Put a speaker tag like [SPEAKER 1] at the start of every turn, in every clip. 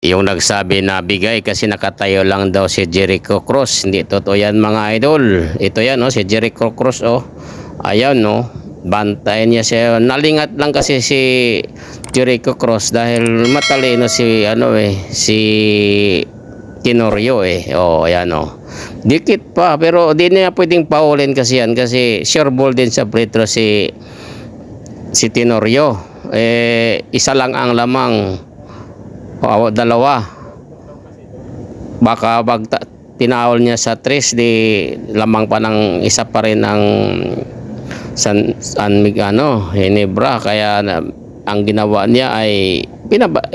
[SPEAKER 1] Yung nagsabi na bigay kasi nakatayo lang daw si Jericho Cross. Hindi totoo yan mga idol. Ito yan si Jericho Cross Ayan bantayan niya siya. Nalingat lang kasi si Jericho Cross dahil matalino si si Tenorio ayan Dikit pa pero di niya pwedeng paulin kasi yan kasi sure ball din sa free throw si Tenorio. Isa lang ang lamang. Dalawa. Baka pag tinawal niya sa tres di lamang pa ng isa pa rin ang Hinebra, kaya ang ginawa niya ay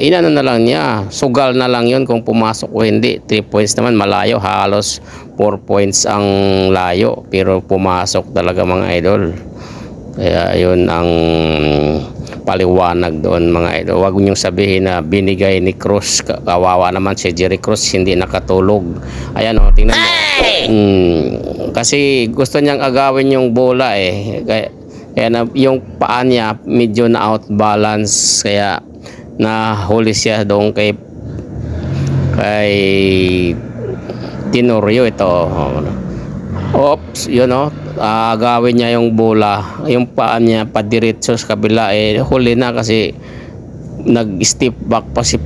[SPEAKER 1] inano na lang niya, sugal na lang yun kung pumasok o hindi. 3 points naman malayo, halos 4 points ang layo pero pumasok talaga mga idol. Kaya yun ang paliwanag doon mga idol. Huwag niyong sabihin na binigay ni Cruz. Kawawa naman si Jerry Cruz, hindi nakatulog. Ayan tingnan mo. Kasi gusto niyang agawin yung bola kaya yung paa niya medyo na out balance, kaya nahuli siya doon kay Tenorio. Ito oops, agawin niya yung bola, yung paa niya padiretso sa kabila, huli na kasi nag-step back pa si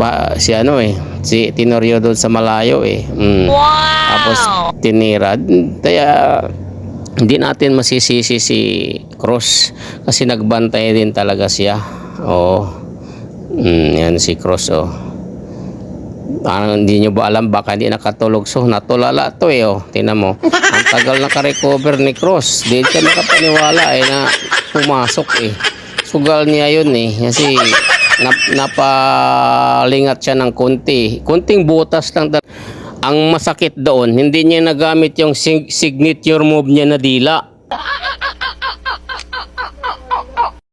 [SPEAKER 1] Tenorio doon sa malayo
[SPEAKER 2] Wow!
[SPEAKER 1] Tapos tinira. Kaya hindi natin masisisi si Cruz kasi nagbantay din talaga siya. Yan si Cruz hindi nyo ba alam, baka hindi nakatulog, so natulala to tingnan mo, ang tagal naka-recover ni Cruz, di siya makapaniwala na pumasok sugal niya yun kasi napalingat siya ng kunting butas lang. Ang masakit doon, hindi niya nagamit yung signature move niya na dila.